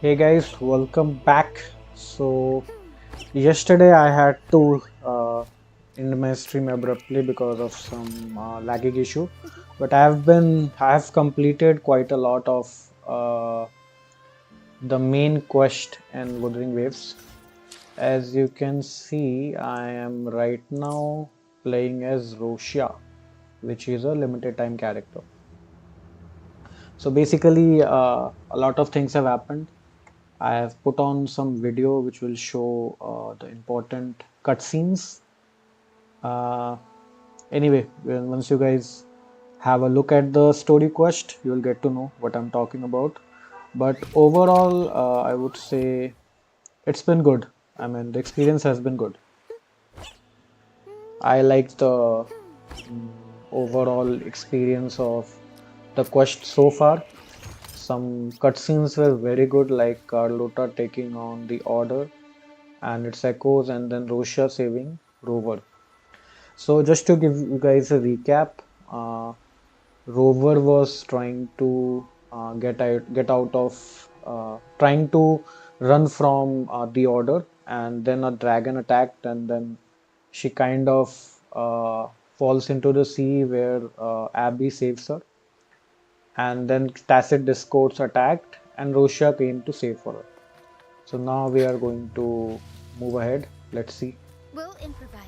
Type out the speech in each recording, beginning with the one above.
Hey guys, welcome back. So yesterday I had to end my stream abruptly because of some lagging issue, but I have completed quite a lot of the main quest and Wuthering Waves. As you can see, I am right now playing as Roshia, which is a limited time character. So basically, a lot of things have happened. I have put on some video which will show the important cutscenes. Uh, anyway, once you guys have a look at the story quest, you will get to know what I'm talking about. But overall, I would say it's been good. I mean, the experience has been good. I like the overall experience of the quest so far. Some cutscenes were very good, like Carlotta taking on the Order and its echoes, and then Russia saving Rover. So just to give you guys a recap, uh, Rover was trying to get out of trying to run from the Order, and then a dragon attacked, and then she kind of falls into the sea where Abby saves her, and then Tacit Discords attacked, and Russia came to save her. So now we are going to move ahead. Let's see. We'll improvise.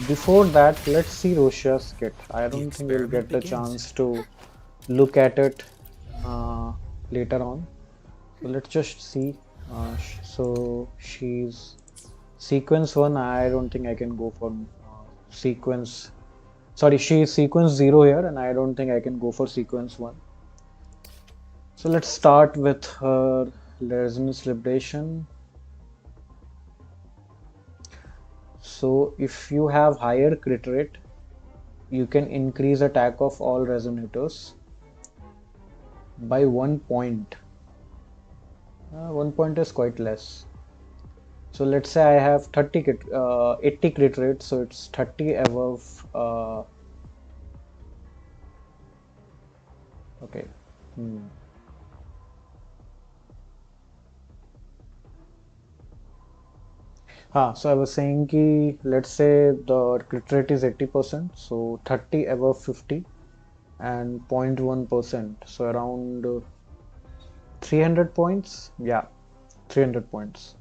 Before that, let's see Russia's kit. I The don't think we'll experiment get the begins. chance to look at it uh, later on. So let's just see. So she's sequence 1. I don't think I can go for sequence. Sorry, she's sequence 0 here, and I don't think I can go for sequence 1. So let's start with her Resonance Liberation. So if you have higher crit rate, you can increase attack of all resonators by 1 point. 1 point is quite less. So let's say I have 80 crit rate, so it's 30 above. Okay. Hmm. So I was saying ki let's say the crit rate is 80%, so 30 above 50 and 0.1%, so around 300 points. Yeah, 300 points.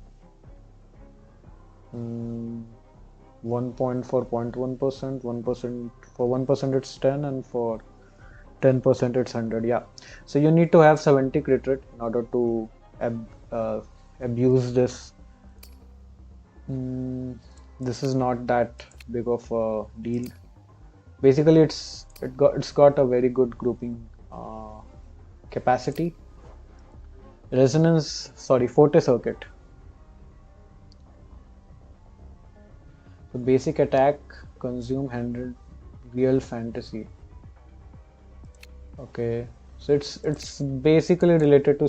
1 point for 0.1%, 1% for 1% it's 10, and for 10% it's 100. Yeah, so you need to have 70 crit rate in order to abuse this. This is not that big of a deal. Basically, it's got a very good grouping capacity. Forte circuit. The basic attack consume 100 real fantasy. Okay, so it's basically related to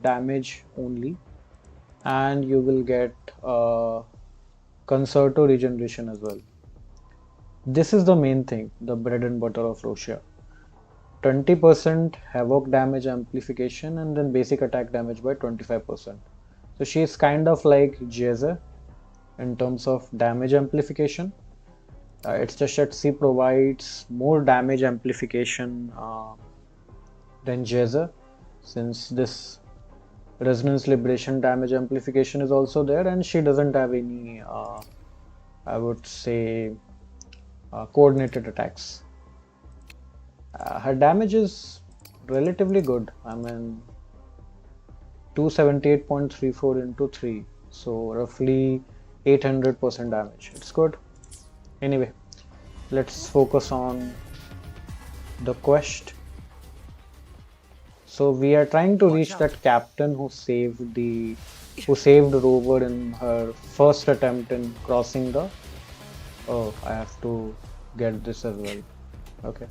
damage only, and you will get concerto regeneration as well. This is the main thing, the bread and butter of Roshia. 20% havoc damage amplification, and then basic attack damage by 25%. So she is kind of like Jeze in terms of damage amplification. It's just that she provides more damage amplification than Jeze, since this resonance liberation damage amplification is also there, and she doesn't have any, I would say, coordinated attacks. Her damage is relatively good. I mean, 278.34 into 3, so roughly 800% damage. It's good. Anyway, let's focus on the quest. So we are trying to reach that captain who saved Rover in her first attempt in crossing the. Oh, I have to get this as well. Okay.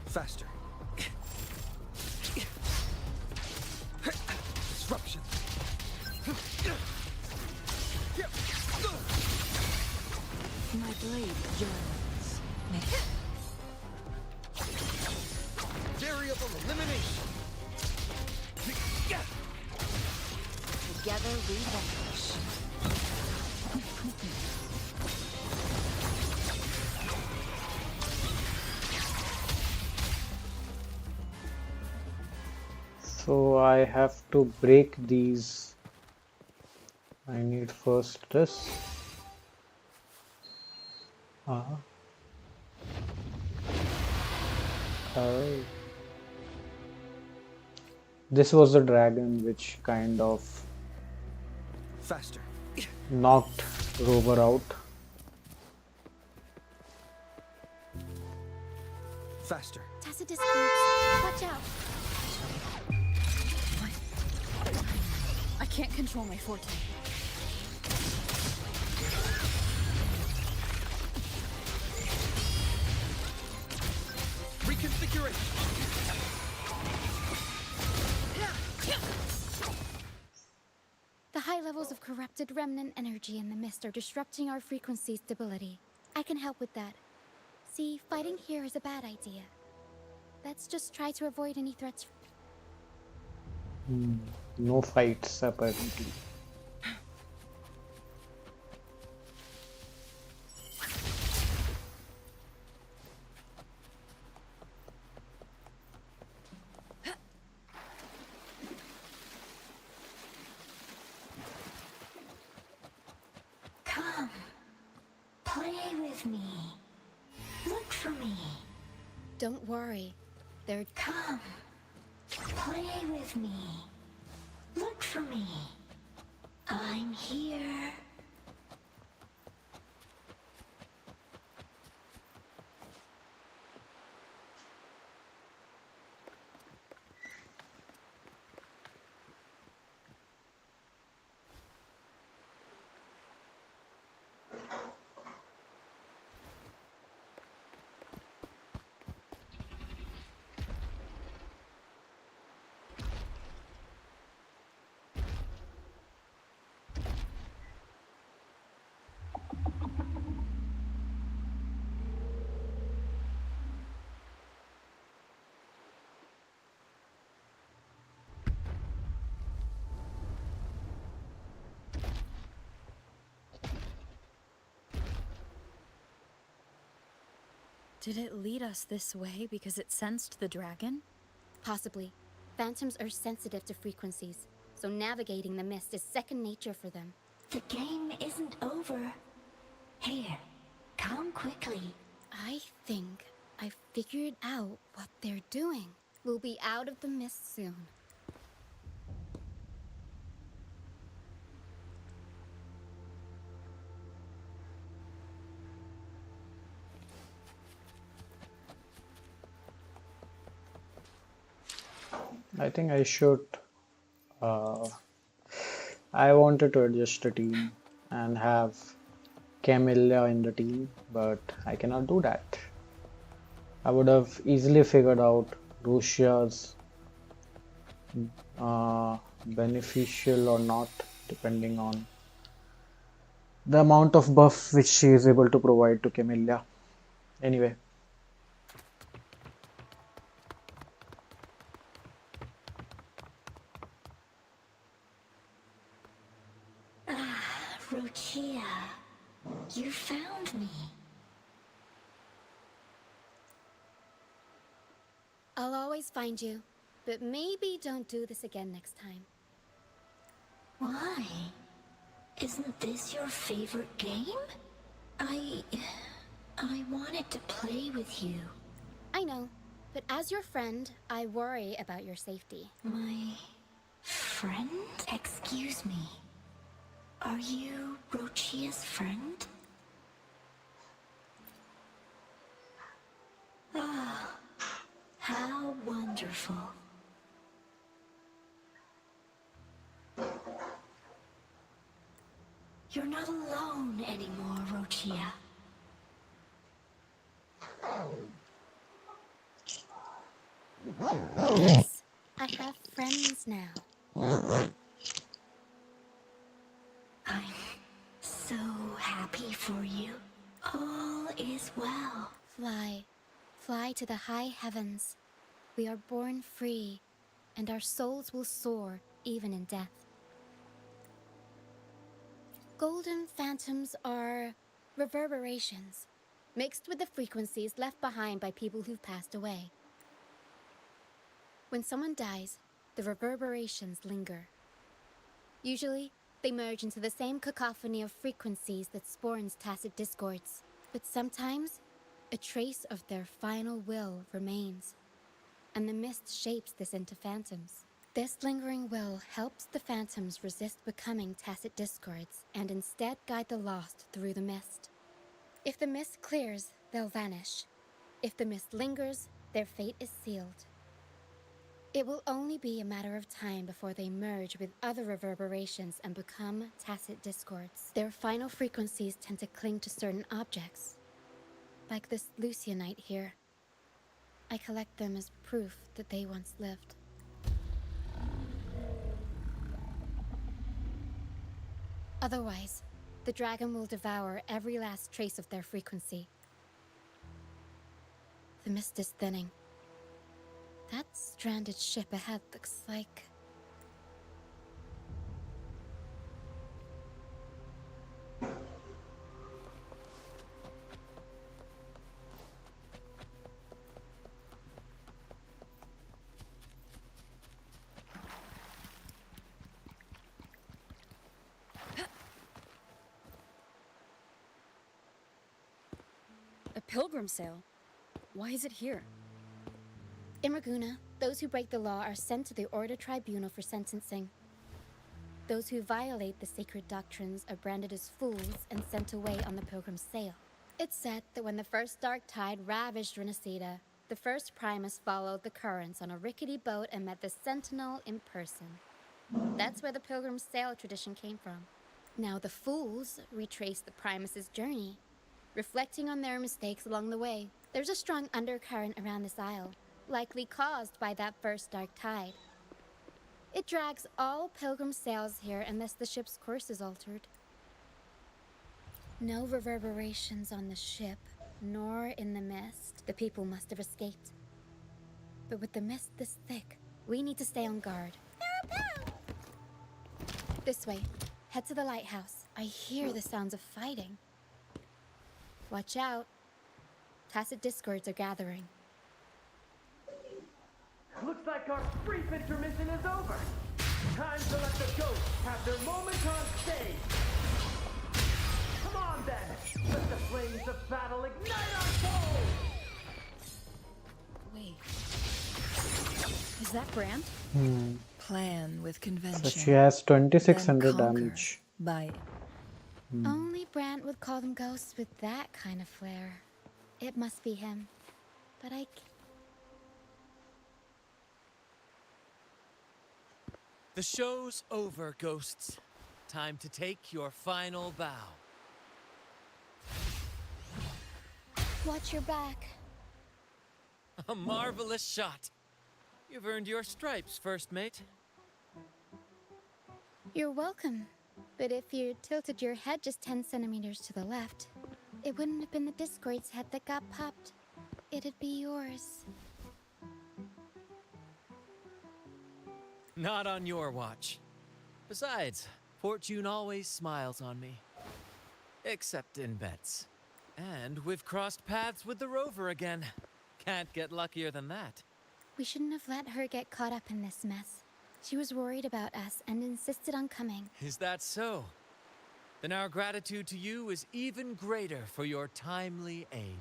Faster. Disruption. blade yearns. Variable elimination. Together we vanish. So I have to break these. I need first this. Uh, oh. This was the dragon which kind of Faster. knocked Rover out. Faster. Tacitus groups, watch out! I can't control my forte. Reconfiguration. The high levels of corrupted remnant energy in the mist are disrupting our frequency stability. I can help with that. See, fighting here is a bad idea. Let's just try to avoid any threats. No fights apparently. Come, play with me. Look for me. Don't worry. They're... Come, play with me. Look for me. I'm here. Did it lead us this way because it sensed the dragon? Possibly. Phantoms are sensitive to frequencies, so navigating the mist is second nature for them. The game isn't over. Here, come quickly. I think I figured out what they're doing. We'll be out of the mist soon. I think I should. I wanted to adjust the team and have Camellia in the team, but I cannot do that. I would have easily figured out Russia's beneficial or not, depending on the amount of buff which she is able to provide to Camellia. Anyway. Rochia, you found me. I'll always find you, but maybe don't do this again next time. Why? Isn't this your favorite game? I wanted to play with you. I know, but as your friend, I worry about your safety. My friend? Excuse me. Are you Rochia's friend? Ah, how wonderful. You're not alone anymore, Rochia. Yes, I have friends now. I'm so happy for you. All is well. Fly. Fly to the high heavens. We are born free, and our souls will soar even in death. Golden phantoms are reverberations, mixed with the frequencies left behind by people who've passed away. When someone dies, the reverberations linger. Usually, they merge into the same cacophony of frequencies that spawns tacit discords. But sometimes, a trace of their final will remains, and the mist shapes this into phantoms. This lingering will helps the phantoms resist becoming tacit discords and instead guide the lost through the mist. If the mist clears, they'll vanish. If the mist lingers, their fate is sealed. It will only be a matter of time before they merge with other reverberations and become tacit discords. Their final frequencies tend to cling to certain objects, like this Lucianite here. I collect them as proof that they once lived. Otherwise, the dragon will devour every last trace of their frequency. The mist is thinning. That stranded ship ahead looks like... A pilgrim sale? Why is it here? In Raguna, those who break the law are sent to the Order Tribunal for sentencing. Those who violate the sacred doctrines are branded as fools and sent away on the pilgrim's sale. It's said that when the first dark tide ravaged Rinascita, the first Primus followed the currents on a rickety boat and met the Sentinel in person. That's where the pilgrim's sale tradition came from. Now the fools retrace the Primus's journey, reflecting on their mistakes along the way. There's a strong undercurrent around this isle, likely caused by that first dark tide. It drags all pilgrim sails here unless the ship's course is altered. No reverberations on the ship, nor in the mist. The people must have escaped. But with the mist this thick, we need to stay on guard. This way. Head to the lighthouse. I hear the sounds of fighting. Watch out. Tacit discords are gathering. Looks like our brief intermission is over. Time to let the ghosts have their moment on stage. Come on then, let the flames of battle ignite our souls! Wait. Is that Brand? Plan with So convention. she has then 2600 conquer damage. by Only Brant would call them ghosts with that kind of flair. It must be him. But The show's over, ghosts. Time to take your final bow. watch your back. A marvelous shot. You've earned your stripes, first mate. You're welcome. But if you tilted your head just 10 centimeters to the left, it wouldn't have been the Discord's head that got popped. It'd be yours. Not on your watch. Besides, fortune always smiles on me. Except in bets. And we've crossed paths with the rover again. Can't get luckier than that. We shouldn't have let her get caught up in this mess. She was worried about us and insisted on coming. Is that so? Then our gratitude to you is even greater for your timely aid.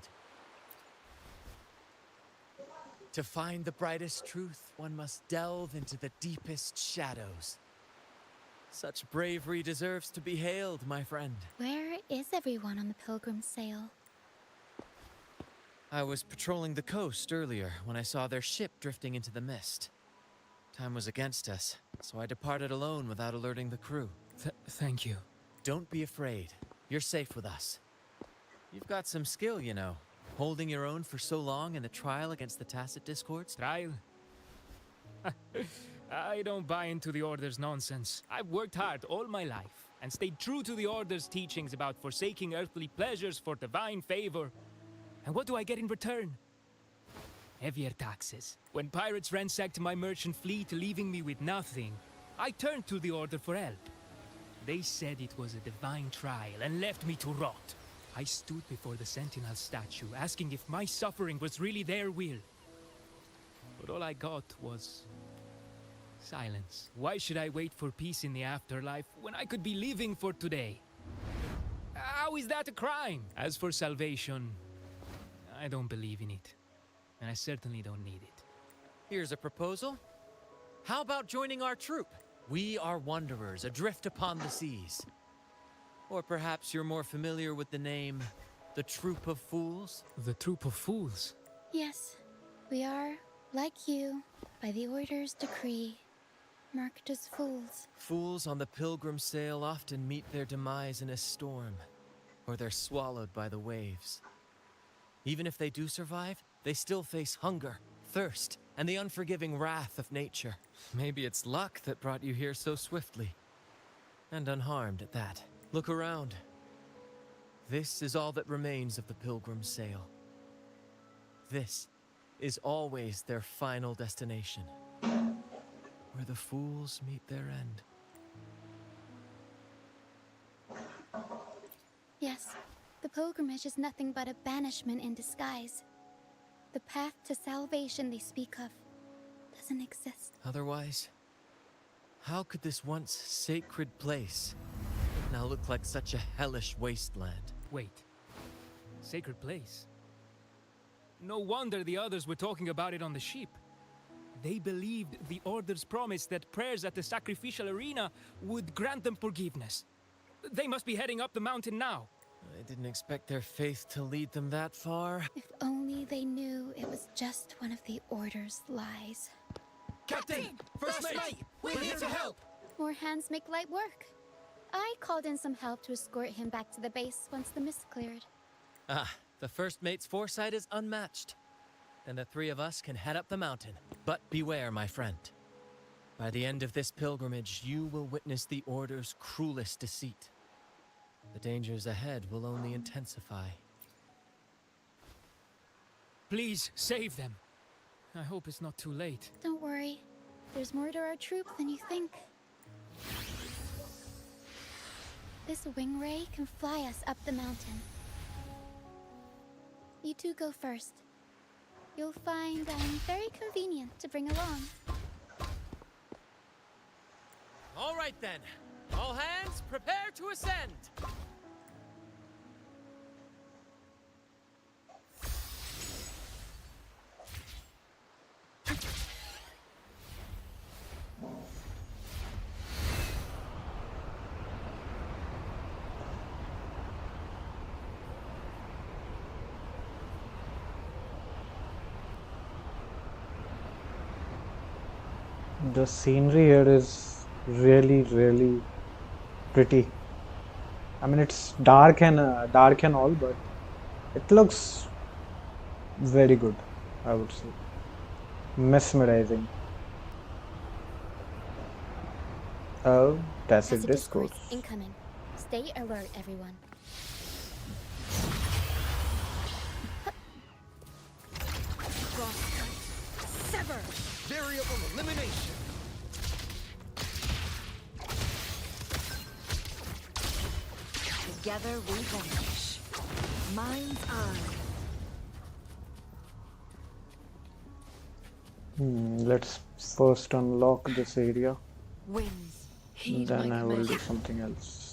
To find the brightest truth, one must delve into the deepest shadows. Such bravery deserves to be hailed, my friend. Where is everyone on the pilgrim sail? I was patrolling the coast earlier when I saw their ship drifting into the mist. Time was against us, so I departed alone without alerting the crew. Thank you. Don't be afraid. You're safe with us. You've got some skill, you know. Holding your own for so long in the trial against the Tacit Discords. Trial? I don't buy into the Order's nonsense. I've worked hard all my life. and stayed true to the Order's teachings about forsaking earthly pleasures for divine favor. And what do I get in return? Heavier taxes. When pirates ransacked my merchant fleet, leaving me with nothing, I turned to the Order for help. They said it was a divine trial and left me to rot. I stood before the Sentinel statue, asking if my suffering was really their will. But all I got was silence. Why should I wait for peace in the afterlife when I could be living for today? How is that a crime? As for salvation, I don't believe in it. And I certainly don't need it. Here's a proposal. How about joining our troop? We are wanderers adrift upon the seas. Or perhaps you're more familiar with the name, the Troop of Fools? The Troop of Fools? Yes, we are, like you, by the Order's decree, marked as fools. Fools on the pilgrim sail often meet their demise in a storm, or they're swallowed by the waves. Even if they do survive, they still face hunger, thirst, and the unforgiving wrath of nature. Maybe it's luck that brought you here so swiftly. And unharmed at that. Look around. This is all that remains of the pilgrim's sail. This is always their final destination. Where the fools meet their end. Yes, the pilgrimage is nothing but a banishment in disguise. The path to salvation they speak of doesn't exist. Otherwise, how could this once sacred place now look like such a hellish wasteland? Wait. Sacred place? No wonder the others were talking about it on the ship. They believed the Order's promise that prayers at the sacrificial arena would grant them forgiveness. They must be heading up the mountain now. I didn't expect their faith to lead them that far. If only they knew it was just one of the Order's lies. Captain! First mate! We're here to help! More hands make light work. I called in some help to escort him back to the base once the mist cleared. Ah, the first mate's foresight is unmatched. Then the three of us can head up the mountain. But beware, my friend. By the end of this pilgrimage, you will witness the Order's cruelest deceit. The dangers ahead will only intensify. Please, save them. I hope it's not too late. Don't worry. There's more to our troop than you think. This wing ray can fly us up the mountain. You two go first. You'll find I'm very convenient to bring along. All right then. All hands, prepare to ascend! The scenery here is really pretty. I mean, it's dark and all, but it looks very good, I would say. Mesmerizing. Oh, tacit discourse. Incoming. Stay alert, everyone. Sever! Variable elimination! Together we vanish. Mind's eye. Let's first unlock this area, Winds. Heed then my I will do command. something else.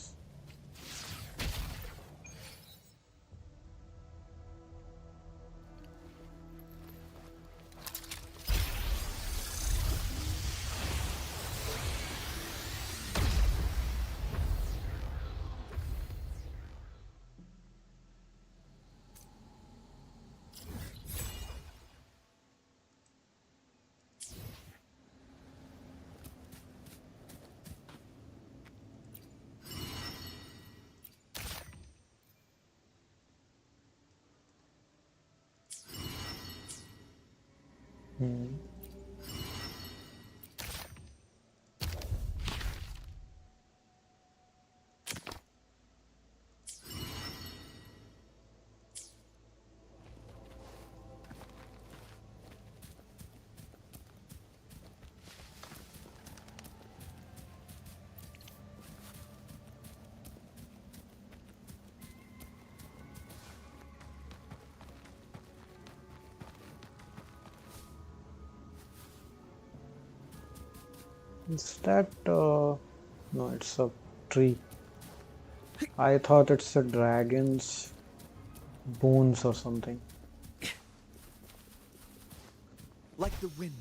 Is that no, it's a tree. I thought it's a dragon's bones or something. Like the wind.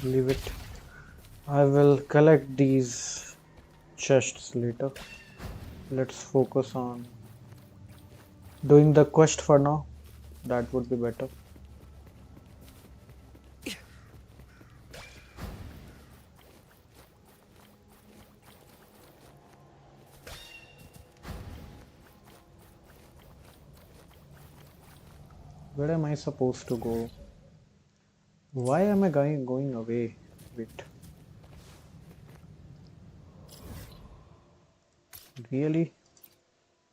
Leave it. I will collect these chests later. Let's focus on doing the quest for now. That would be better. Where am I supposed to go? Why am I going away? Wait. Really?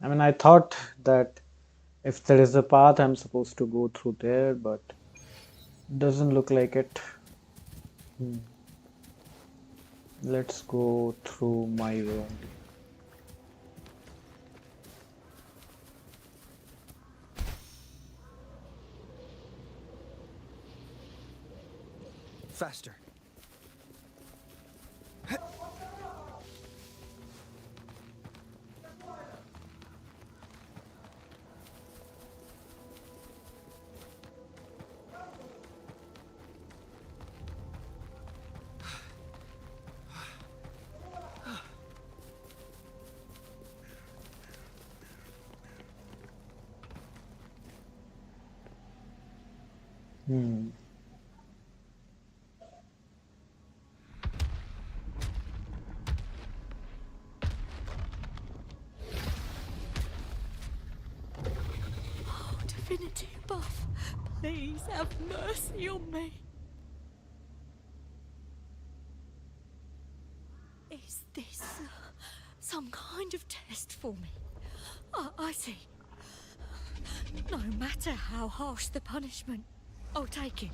I mean, I thought that if there is a path, I'm supposed to go through there, but doesn't look like it. Let's go through my way only. Faster. Divinity above, please have mercy on me. Is this some kind of test for me? I see. No matter how harsh the punishment, I'll take it.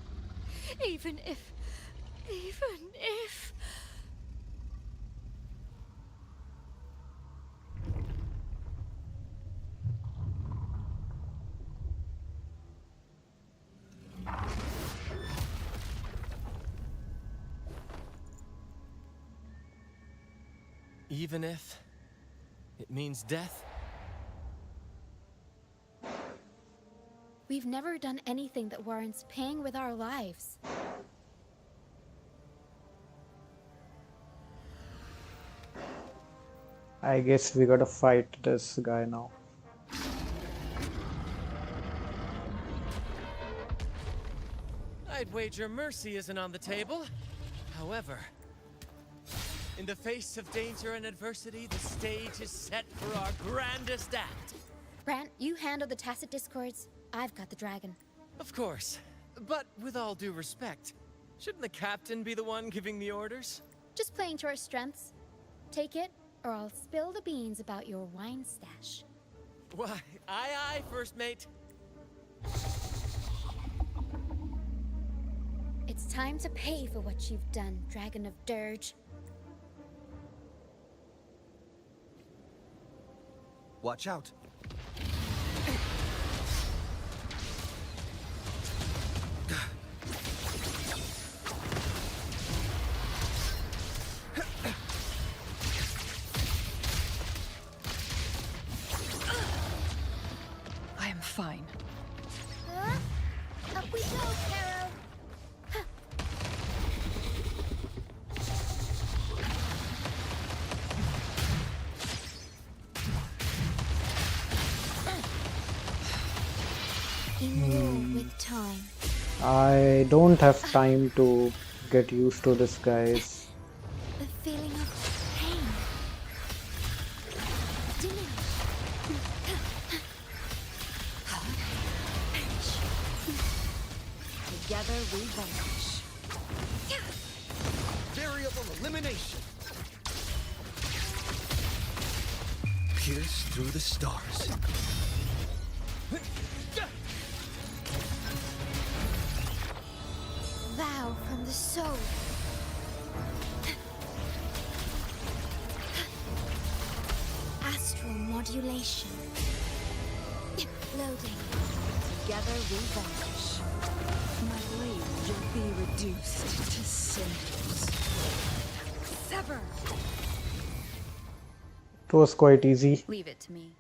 Even if... Even if it means death? We've never done anything that warrants paying with our lives. I guess we gotta fight this guy now. I'd wager mercy isn't on the table. However, in the face of danger and adversity, the stage is set for our grandest act. Brant, you handle the tacit discords. I've got the dragon. Of course. But with all due respect, shouldn't the captain be the one giving the orders? Just playing to our strengths. Take it, or I'll spill the beans about your wine stash. Why, aye, first mate. It's time to pay for what you've done, Dragon of Dirge. Watch out. I am fine. Up we go, Carol! With time. I don't have time to get used to this, guys. The feeling of pain. Together we vanquish. Variable elimination. Pierce through the stars. Thou the soul. Astral modulation. Loading. Together we vanish. My blade will be reduced to cinders. Sever! It was quite easy. Leave it to me.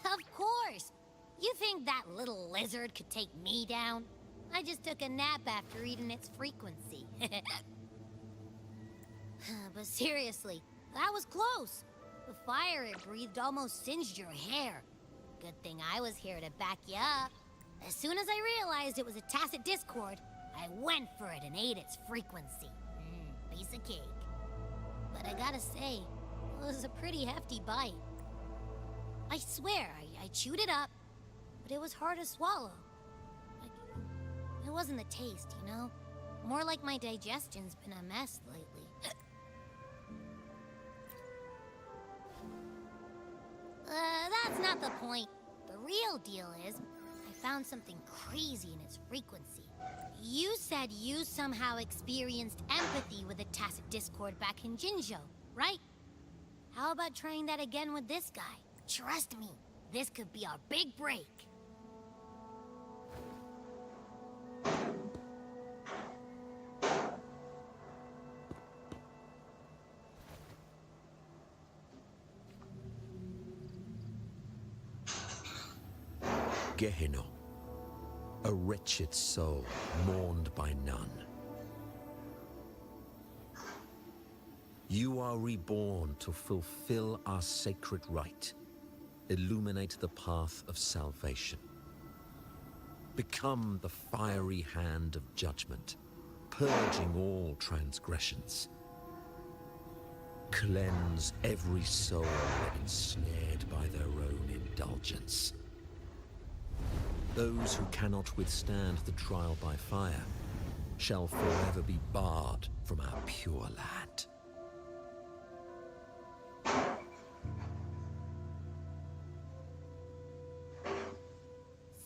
Of course! You think that little lizard could take me down? I just took a nap after eating its frequency. But seriously, that was close. The fire it breathed almost singed your hair. Good thing I was here to back you up. As soon as I realized it was a tacit discord, I went for it and ate its frequency. Piece of cake. But I gotta say, it was a pretty hefty bite. I swear, I chewed it up, but it was hard to swallow. It wasn't the taste, you know? More like my digestion's been a mess lately. That's not the point. The real deal is, I found something crazy in its frequency. You said you somehow experienced empathy with the tacit discord back in Jinzhou, right? How about trying that again with this guy? Trust me, this could be our big break. Gehenna, a wretched soul mourned by none. You are reborn to fulfill our sacred rite, illuminate the path of salvation. Become the fiery hand of judgment, purging all transgressions. Cleanse every soul ensnared by their own indulgence. Those who cannot withstand the trial by fire shall forever be barred from our pure land.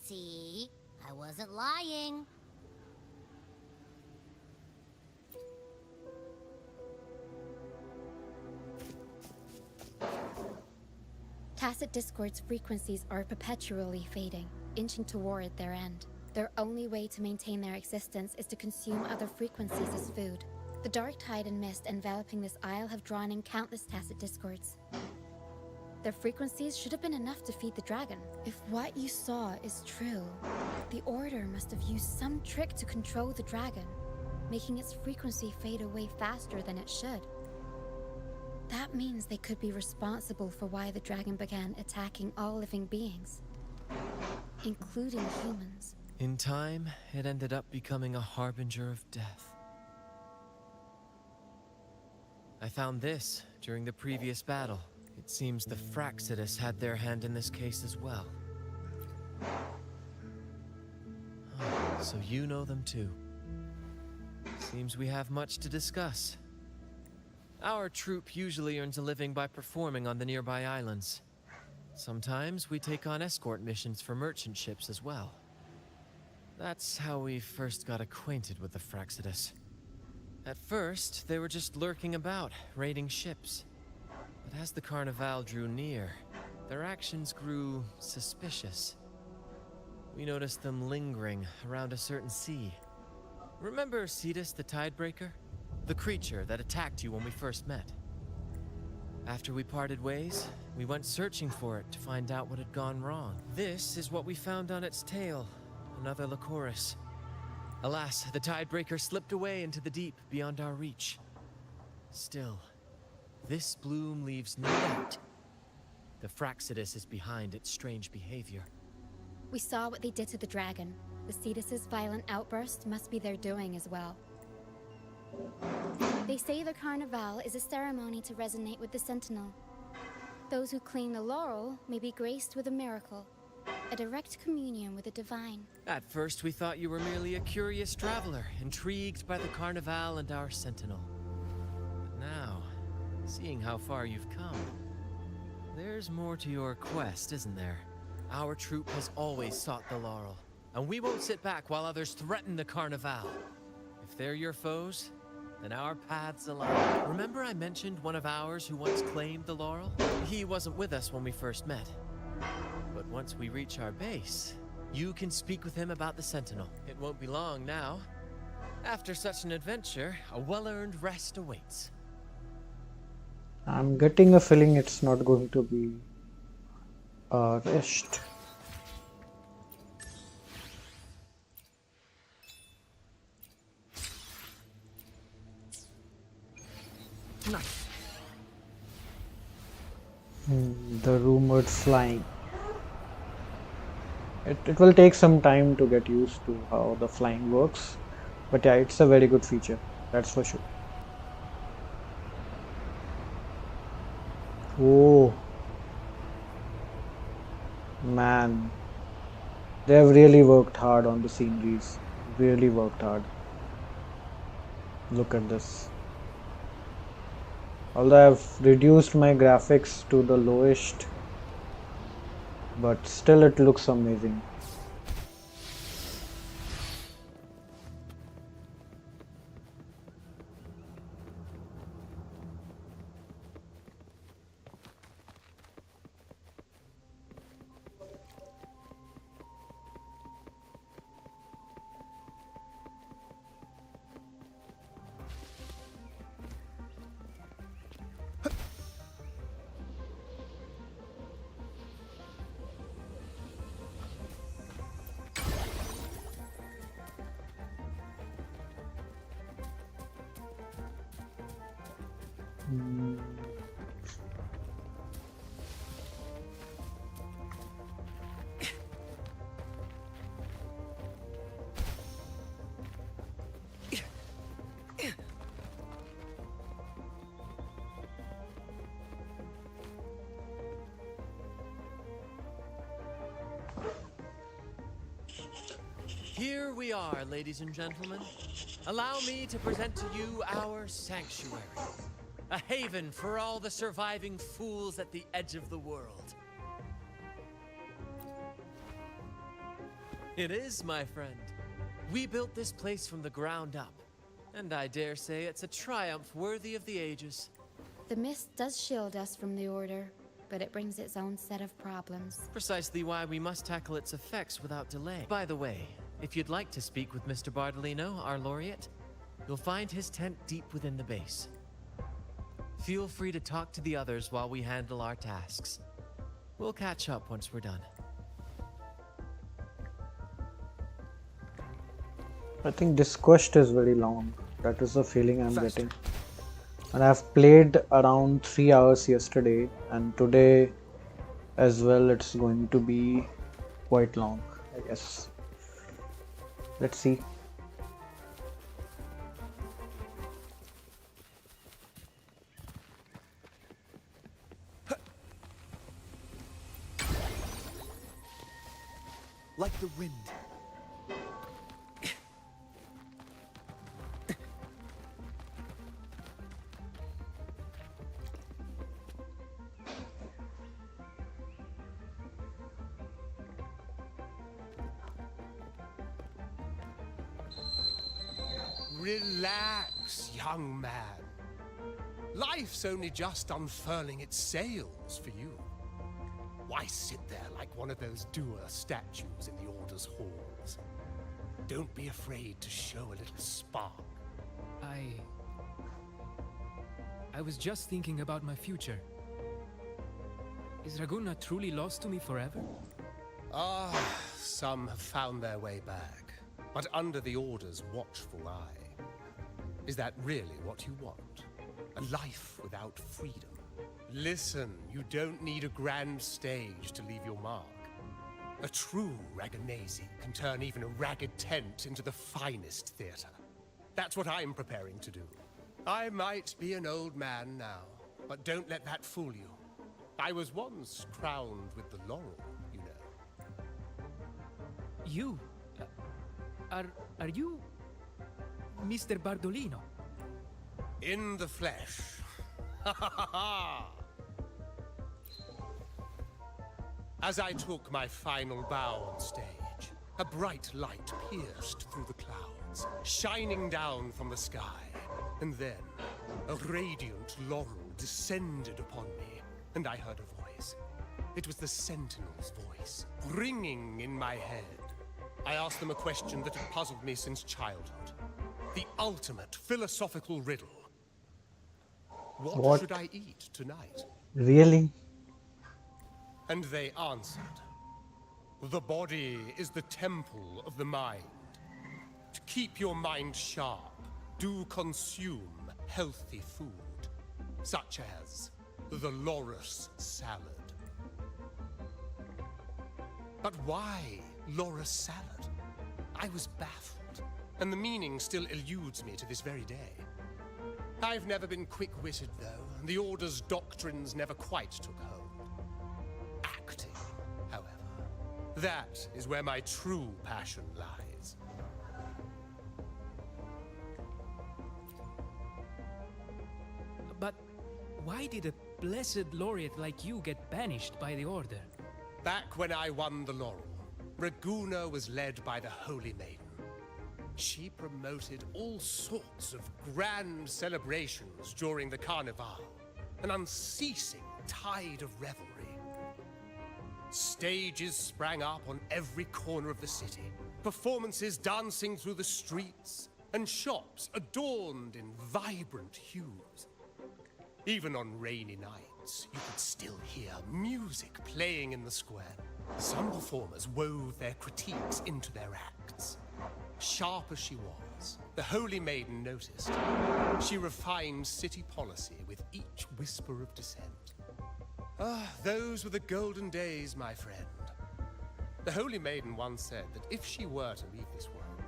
See? I wasn't lying. Tacit discord's frequencies are perpetually fading, inching toward their end. Their only way to maintain their existence is to consume other frequencies as food. The dark tide and mist enveloping this isle have drawn in countless tacit discords. Their frequencies should have been enough to feed the dragon. If what you saw is true, the Order must have used some trick to control the dragon, making its frequency fade away faster than it should. That means they could be responsible for why the dragon began attacking all living beings, including humans. In time, it ended up becoming a harbinger of death. I found this during the previous battle. It seems the Fraxitus had their hand in this case as well. Oh, so you know them too. Seems we have much to discuss. Our troop usually earns a living by performing on the nearby islands. Sometimes we take on escort missions for merchant ships as well. That's how we first got acquainted with the Fraxitus. At first, they were just lurking about, raiding ships. But as the Carnival drew near, their actions grew suspicious. We noticed them lingering around a certain sea. Remember Cetus the Tidebreaker? The creature that attacked you when we first met. After we parted ways, we went searching for it to find out what had gone wrong. This is what we found on its tail, another Lycoris. Alas, the Tidebreaker slipped away into the deep beyond our reach. Still, this bloom leaves no doubt. The Fraxitus is behind its strange behavior. We saw what they did to the dragon. The Cetus's violent outburst must be their doing as well. They say the Carnival is a ceremony to resonate with the Sentinel. Those who claim the laurel may be graced with a miracle. A direct communion with the divine. At first, we thought you were merely a curious traveler, intrigued by the Carnival and our sentinel. But now, seeing how far you've come, there's more to your quest, isn't there? Our troop has always sought the laurel, and we won't sit back while others threaten the Carnival. If they're your foes, then our paths align. Remember I mentioned one of ours who once claimed the laurel? He wasn't with us when we first met. But once we reach our base, you can speak with him about the Sentinel. It won't be long now. After such an adventure, a well-earned rest awaits. I'm getting a feeling it's not going to be a rest. Nice. The rumored flying. It will take some time to get used to how the flying works, but yeah, it's a very good feature, that's for sure. Oh man, they have really worked hard on the sceneries, really worked hard. Look at this. Although I've reduced my graphics to the lowest, but still it looks amazing. Here we are, ladies and gentlemen. Allow me to present to you our sanctuary. A haven for all the surviving fools at the edge of the world. It is, my friend. We built this place from the ground up. And I dare say it's a triumph worthy of the ages. The mist does shield us from the Order, but it brings its own set of problems. Precisely why we must tackle its effects without delay. By the way, if you'd like to speak with Mr. Bardolino, our laureate, you'll find his tent deep within the base. Feel free to talk to the others while we handle our tasks. We'll catch up once we're done. I think this quest is very long. That is the feeling I'm getting. And I've played around 3 hours yesterday, and today as well it's going to be quite long, I guess. Let's see. Like the wind. Relax, young man. Life's only just unfurling its sails for you. Why sit there like one of those dour statues in the Order's halls? Don't be afraid to show a little spark. I was just thinking about my future. Is Raguna truly lost to me forever? Ah, some have found their way back, but under the Order's watchful eye. Is that really what you want? A life without freedom? Listen, you don't need a grand stage to leave your mark. A true Raganese can turn even a ragged tent into the finest theater. That's what I'm preparing to do. I might be an old man now, but don't let that fool you. I was once crowned with the laurel, you know. You? Are you Mr. Bardolino? In the flesh. As I took my final bow on stage, a bright light pierced through the clouds, shining down from the sky. And then, a radiant laurel descended upon me, and I heard a voice. It was the Sentinel's voice, ringing in my head. I asked them a question that had puzzled me since childhood. The ultimate philosophical riddle. What should I eat tonight? Really? And they answered. The body is the temple of the mind. To keep your mind sharp, do consume healthy food, such as the Loris salad. But why Loris salad? I was baffled, and the meaning still eludes me to this very day. I've never been quick-witted, though, and the Order's doctrines never quite took hold. Acting, however, that is where my true passion lies. But why did a blessed laureate like you get banished by the Order? Back when I won the laurel, Raguna was led by the Holy Maiden. She promoted all sorts of grand celebrations during the Carnival, an unceasing tide of revelry. Stages sprang up on every corner of the city, performances dancing through the streets, and shops adorned in vibrant hues. Even on rainy nights, you could still hear music playing in the square. Some performers wove their critiques into their acts. Sharp as she was, the Holy Maiden noticed. She refined city policy with each whisper of dissent. Ah, those were the golden days, my friend. The Holy Maiden once said that if she were to leave this world,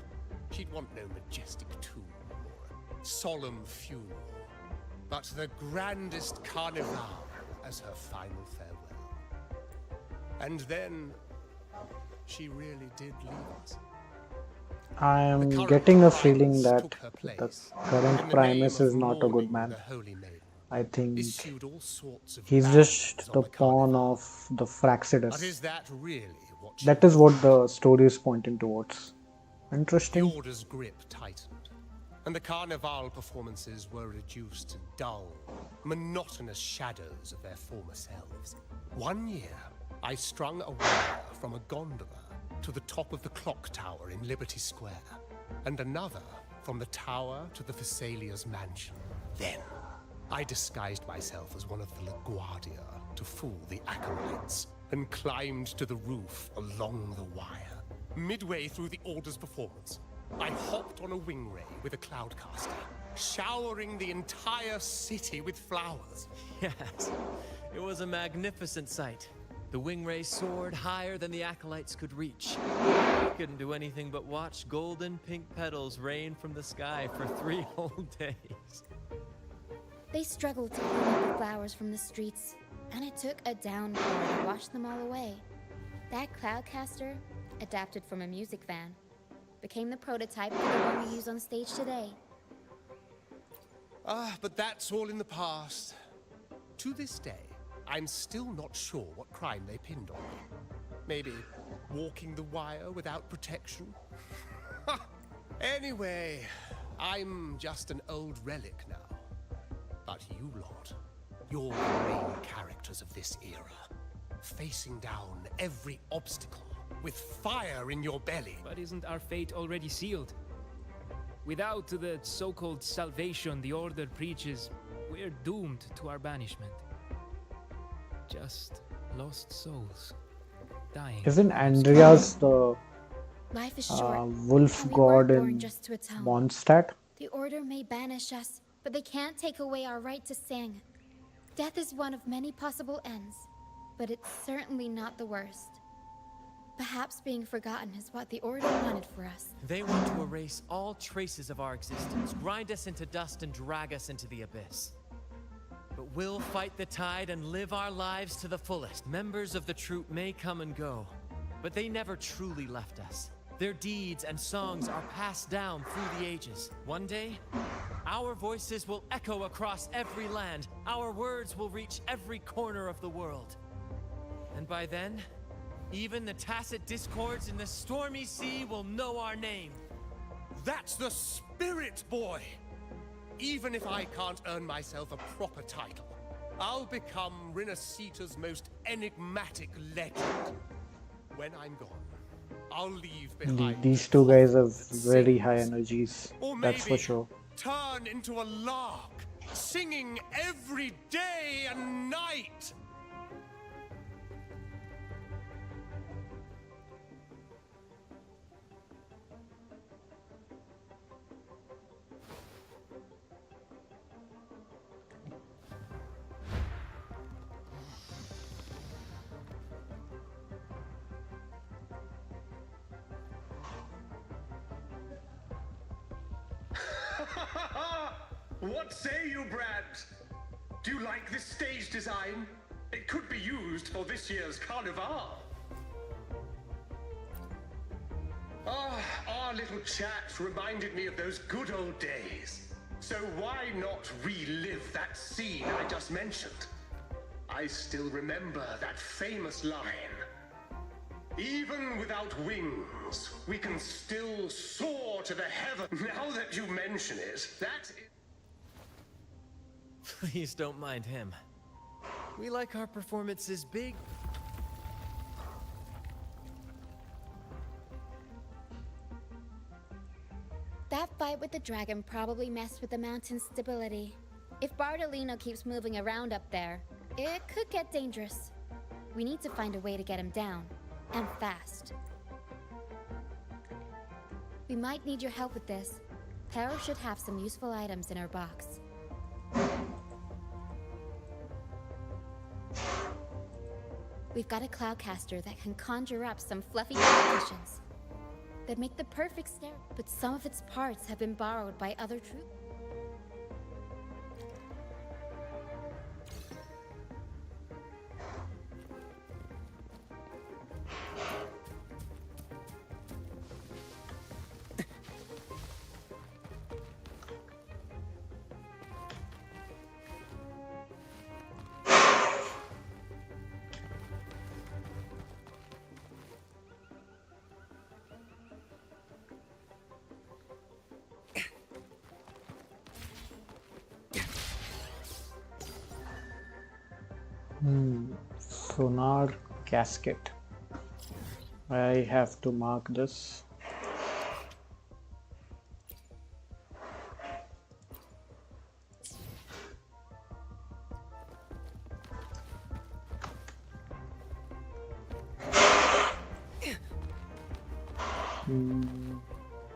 she'd want no majestic tomb or solemn funeral, but the grandest carnival as her final farewell. And then, she really did leave us. I am getting a feeling that the current Primus is not a good man. I think he's just the pawn of the Fraxidus. That is what the story is pointing towards. Interesting. The Order's grip tightened, and the Carnival performances were reduced to dull, monotonous shadows of their former selves. One year, I strung a wire from a gondola to the top of the clock tower in Liberty Square, and another from the tower to the Thessalia's mansion. Then, I disguised myself as one of the LaGuardia to fool the acolytes, and climbed to the roof along the wire. Midway through the Order's performance, I hopped on a wing ray with a cloudcaster, showering the entire city with flowers. Yes, it was a magnificent sight. The wing ray soared higher than the acolytes could reach. I couldn't do anything but watch golden pink petals rain from the sky for 3 whole days. They struggled to clean up the flowers from the streets, and it took a downpour to wash them all away. That cloudcaster, adapted from a music van, became the prototype for the one we use on stage today. Ah, but that's all in the past. To this day, I'm still not sure what crime they pinned on me. Maybe walking the wire without protection? Anyway, I'm just an old relic now. But you lot, you're the main characters of this era, facing down every obstacle with fire in your belly. But isn't our fate already sealed? Without the so-called salvation the Order preaches, we're doomed to our banishment. Just lost souls, dying. Isn't Andreas the Life is short, wolf and we god weren't born in just to atone. Mondstadt? The Order may banish us, but they can't take away our right to sing. Death is one of many possible ends, but it's certainly not the worst. Perhaps being forgotten is what the Order wanted for us. They want to erase all traces of our existence, grind us into dust and drag us into the abyss. But we'll fight the tide and live our lives to the fullest. Members of the troupe may come and go, but they never truly left us. Their deeds and songs are passed down through the ages. One day, our voices will echo across every land. Our words will reach every corner of the world. And by then, even the tacit discords in the stormy sea will know our name. That's the spirit, boy! Even if I can't earn myself a proper title, I'll become Rinascita's most enigmatic legend. When I'm gone, I'll leave behind. These two guys have that very sings. high energies. Or That's for maybe sure. turn into a lark, singing every day and night. What say you, Brad? Do you like this stage design? It could be used for this year's carnival. Ah, our little chat reminded me of those good old days. So why not relive that scene I just mentioned? I still remember that famous line. Even without wings, we can still soar to the heaven. Now that you mention it, that is... Please don't mind him. We like our performances big. That fight with the dragon probably messed with the mountain's stability. If Bardolino keeps moving around up there, it could get dangerous. We need to find a way to get him down, and fast. We might need your help with this. Pero should have some useful items in her box. We've got a cloudcaster that can conjure up some fluffy conditions that make the perfect snare, but some of its parts have been borrowed by other troops. Sonar casket. I have to mark this.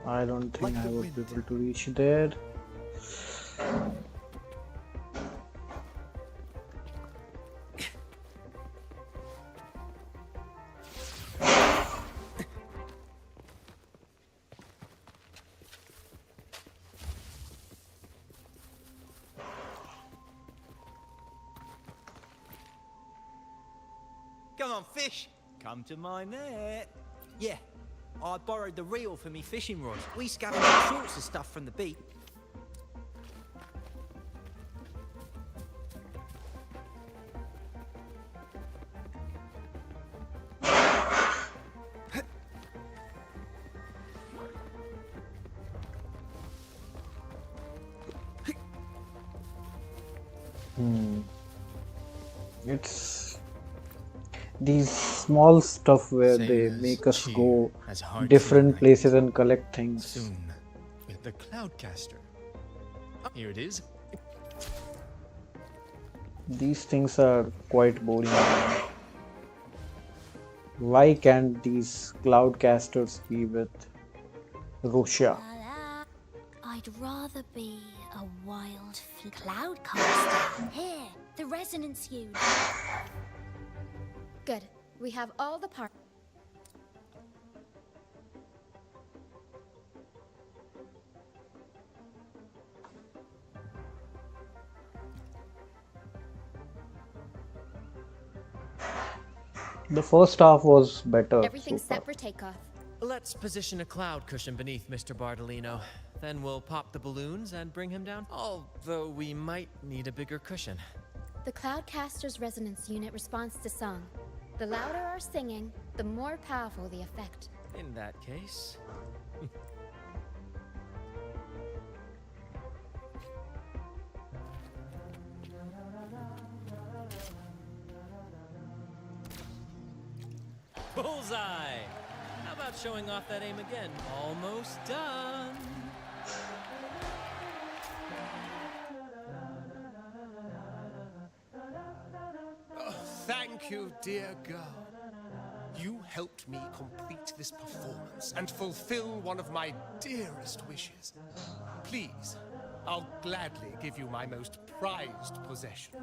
I don't think I would be able to reach there. Come on, fish. Come to my net. Yeah, I borrowed the reel for me fishing rod. We scavenged all sorts of stuff from the beach. It's these small stuff where they make us go different places and collect things. Soon, with the Cloudcaster. Here it is. These things are quite boring. Why can't these cloudcasters be with Russia? I'd rather be a wild cloudcaster. Here, the resonance unit. Good. We have all the parts. The first half was better so Everything's far. set for takeoff. Let's position a cloud cushion beneath Mr. Bardolino. Then we'll pop the balloons and bring him down. Although we might need a bigger cushion. The Cloudcaster's resonance unit responds to song. The louder our singing, the more powerful the effect. In that case... Bullseye! How about showing off that aim again? Almost done. Oh, thank you, dear girl. You helped me complete this performance and fulfill one of my dearest wishes. Please, I'll gladly give you my most prized possession.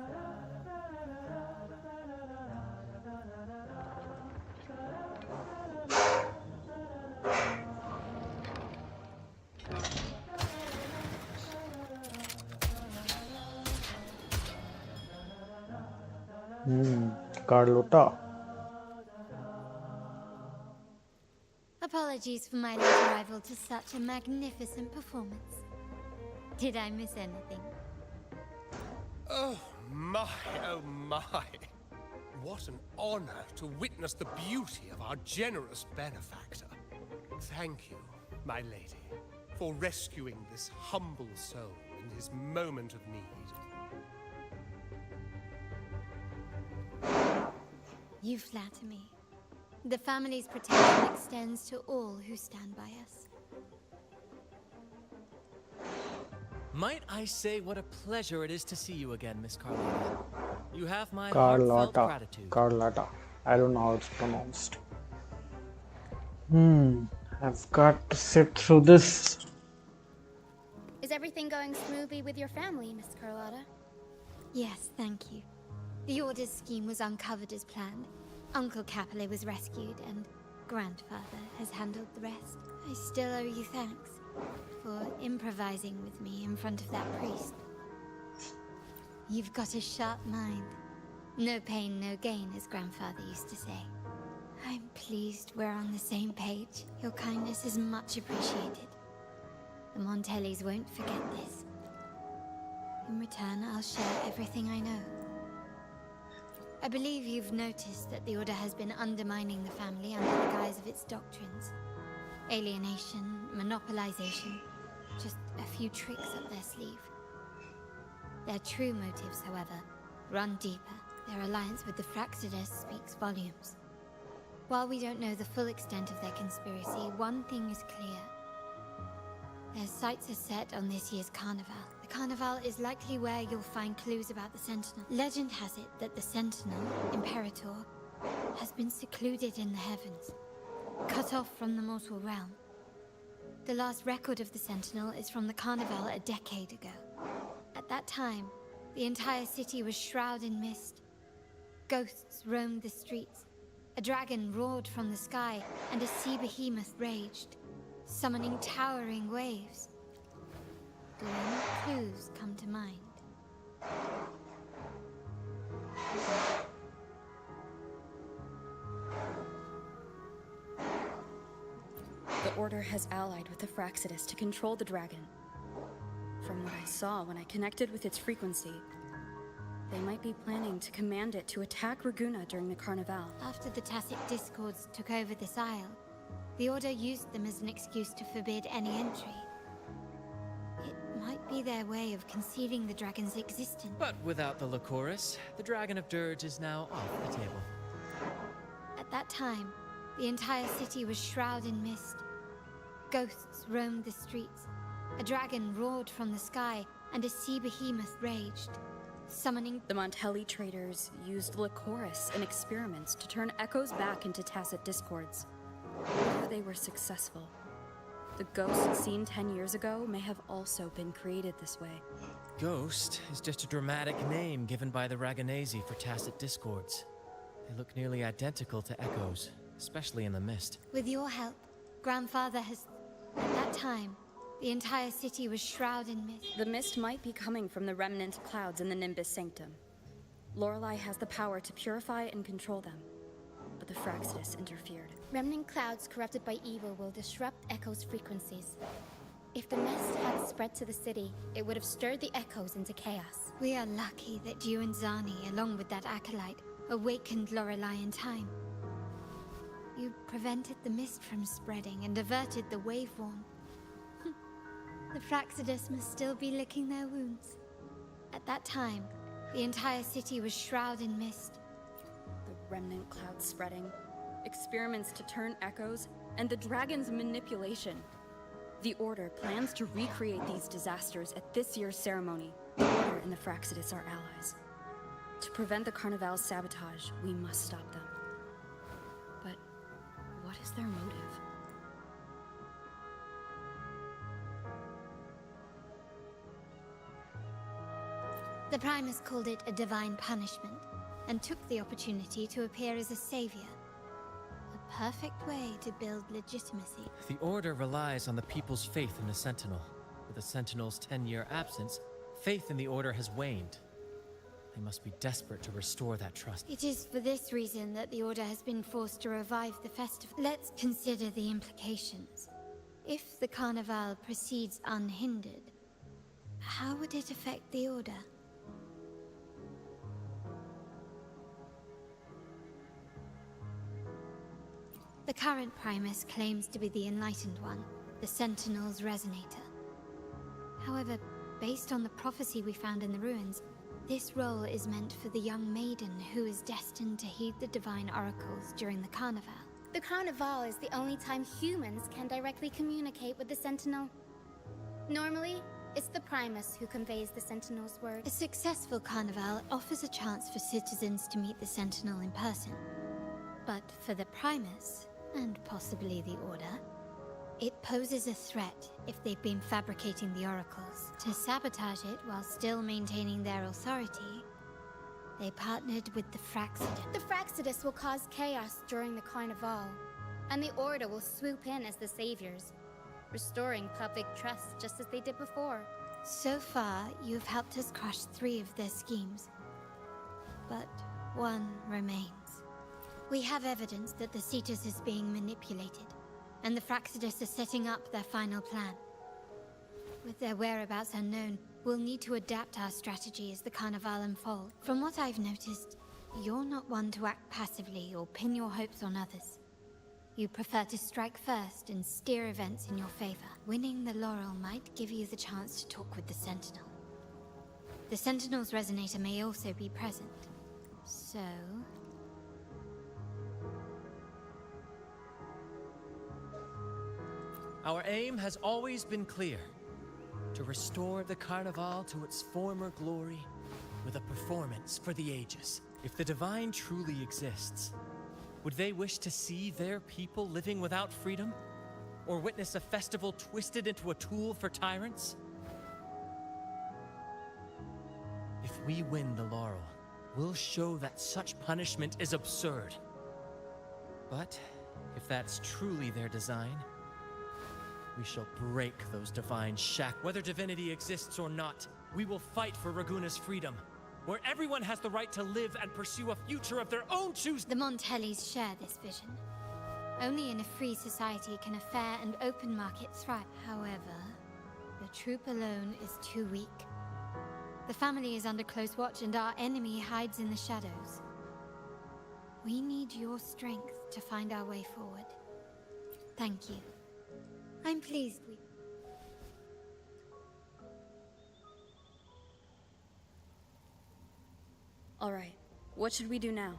Carlotta. Apologies for my late arrival to such a magnificent performance. Did I miss anything? Oh my, oh my. What an honor to witness the beauty of our generous benefactor. Thank you, my lady, for rescuing this humble soul in his moment of need. You flatter me. The family's protection extends to all who stand by us. Might I say what a pleasure it is to see you again, Miss Carlotta. You have my heartfelt Carlotta. gratitude. Carlotta. I don't know how it's pronounced. I've got to sit through this. Is everything going smoothly with your family, Miss Carlotta? Yes, thank you. The Order's scheme was uncovered as planned. Uncle Capilet was rescued, and Grandfather has handled the rest. I still owe you thanks for improvising with me in front of that priest. You've got a sharp mind. No pain, no gain, as Grandfather used to say. I'm pleased we're on the same page. Your kindness is much appreciated. The Montellis won't forget this. In return, I'll share everything I know. I believe you've noticed that the Order has been undermining the family under the guise of its doctrines. Alienation, monopolization, just a few tricks up their sleeve. Their true motives, however, run deeper. Their alliance with the Fraxides speaks volumes. While we don't know the full extent of their conspiracy, one thing is clear. Their sights are set on this year's carnival. The carnival is likely where you'll find clues about the Sentinel. Legend has it that the Sentinel, Imperator, has been secluded in the heavens, cut off from the mortal realm. The last record of the Sentinel is from the carnival a decade ago. At that time, the entire city was shrouded in mist. Ghosts roamed the streets. A dragon roared from the sky, and a sea behemoth raged, summoning towering waves. Do any clues come to mind? The Order has allied with the Fraxides to control the dragon. From what I saw when I connected with its frequency, they might be planning to command it to attack Raguna during the Carnival. After the Tacit Discords took over this isle, the Order used them as an excuse to forbid any entry. It might be their way of concealing the dragon's existence. But without the Lycoris, the Dragon of Dirge is now off the table. At that time, the entire city was shrouded in mist. Ghosts roamed the streets. A dragon roared from the sky, and a sea behemoth raged, summoning... The Montelli traders used Lycoris in experiments to turn echoes back into Tacit Discords. If they were successful, the ghost seen 10 years ago may have also been created this way. Ghost is just a dramatic name given by the Raganesi for Tacit Discords. They look nearly identical to echoes, especially in the mist. With your help, Grandfather has... At that time, the entire city was shrouded in mist. The mist might be coming from the remnant clouds in the Nimbus Sanctum. Lorelei has the power to purify and control them, but the Fraxidus interfered. Remnant clouds corrupted by evil will disrupt Echo's frequencies. If the mist had spread to the city, it would have stirred the echoes into chaos. We are lucky that you and Zani, along with that acolyte, awakened Lorelei in time. You prevented the mist from spreading and averted the wave worn. The Fraxidus must still be licking their wounds. At that time, the entire city was shrouded in mist. The remnant cloud spreading, experiments to turn echoes, and the dragon's manipulation. The Order plans to recreate these disasters at this year's ceremony. The Order and the Fraxidus are allies. To prevent the Carnival's sabotage, we must stop them. But what is their motive? The Primus called it a divine punishment, and took the opportunity to appear as a savior. A perfect way to build legitimacy. The Order relies on the people's faith in the Sentinel. With the Sentinel's 10-year absence, faith in the Order has waned. They must be desperate to restore that trust. It is for this reason that the Order has been forced to revive the festival. Let's consider the implications. If the Carnival proceeds unhindered, how would it affect the Order? The current Primus claims to be the Enlightened One, the Sentinel's Resonator. However, based on the prophecy we found in the ruins, this role is meant for the young maiden who is destined to heed the divine oracles during the Carnival. The Carnival is the only time humans can directly communicate with the Sentinel. Normally, it's the Primus who conveys the Sentinel's word. A successful Carnival offers a chance for citizens to meet the Sentinel in person. But for the Primus, and possibly the Order, it poses a threat if they've been fabricating the oracles. To sabotage it while still maintaining their authority, they partnered with the Fraxidus. The Fraxidus will cause chaos during the Carnival, and the Order will swoop in as the saviors, restoring public trust just as they did before. So far, you've helped us crush 3 of their schemes. But one remains. We have evidence that the Cetus is being manipulated, and the Fraxidus are setting up their final plan. With their whereabouts unknown, we'll need to adapt our strategy as the Carnival unfolds. From what I've noticed, you're not one to act passively or pin your hopes on others. You prefer to strike first and steer events in your favor. Winning the laurel might give you the chance to talk with the Sentinel. The Sentinel's Resonator may also be present. So... Our aim has always been clear. To restore the Carnival to its former glory with a performance for the ages. If the Divine truly exists, would they wish to see their people living without freedom? Or witness a festival twisted into a tool for tyrants? If we win the laurel, we'll show that such punishment is absurd. But if that's truly their design, we shall break those divine shacks. Whether divinity exists or not, we will fight for Raguna's freedom, where everyone has the right to live and pursue a future of their own choosing. The Montellis share this vision. Only in a free society can a fair and open market thrive. However, the troop alone is too weak. The family is under close watch and our enemy hides in the shadows. We need your strength to find our way forward. Thank you. I'm pleased we... All right, what should we do now?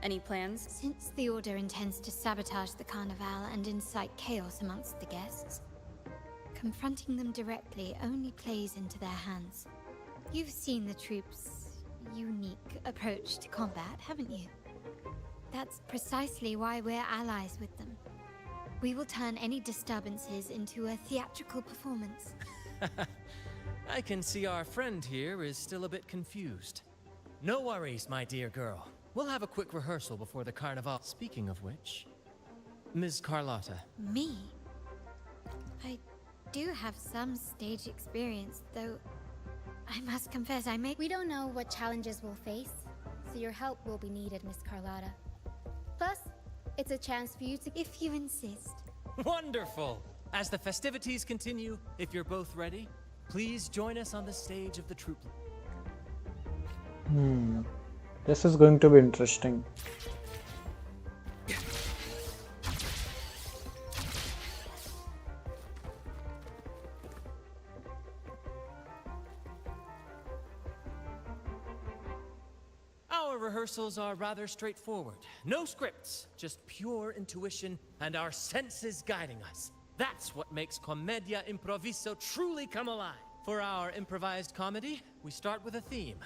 Any plans? Since the Order intends to sabotage the Carnival and incite chaos amongst the guests, confronting them directly only plays into their hands. You've seen the troops' unique approach to combat, haven't you? That's precisely why we're allies with them. We will turn any disturbances into a theatrical performance. I can see our friend here is still a bit confused. No worries, my dear girl. We'll have a quick rehearsal before the Carnival. Speaking of which, Ms. Carlotta. Me? I do have some stage experience, though I must confess I may... We don't know what challenges we'll face, so your help will be needed, Miss Carlotta. Plus, It's a chance for you to, if you insist. Wonderful! As the festivities continue, if you're both ready, please join us on the stage of the troop. This is going to be interesting. Our rehearsals are rather straightforward. No scripts, just pure intuition and our senses guiding us. That's what makes Commedia Improviso truly come alive. For our improvised comedy, we start with a theme.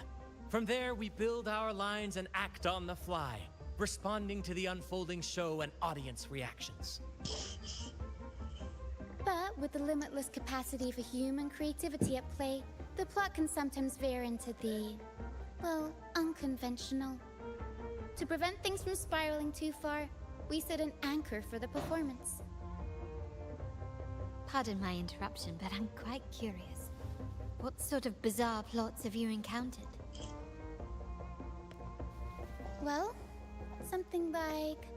From there, we build our lines and act on the fly, responding to the unfolding show and audience reactions. But with the limitless capacity for human creativity at play, the plot can sometimes veer into the, well, unconventional. To prevent things from spiraling too far, we set an anchor for the performance. Pardon my interruption, but I'm quite curious. What sort of bizarre plots have you encountered? Well, something like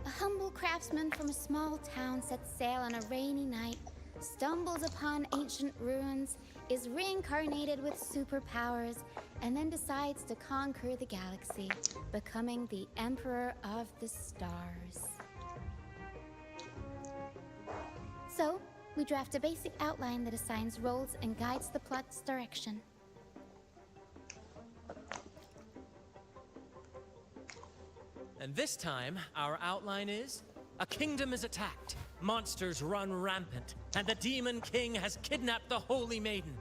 a humble craftsman from a small town sets sail on a rainy night, stumbles upon ancient ruins, is reincarnated with superpowers, and then decides to conquer the galaxy, becoming the Emperor of the Stars. So, we draft a basic outline that assigns roles and guides the plot's direction. And this time, our outline is: a kingdom is attacked, monsters run rampant, and the Demon King has kidnapped the Holy Maiden.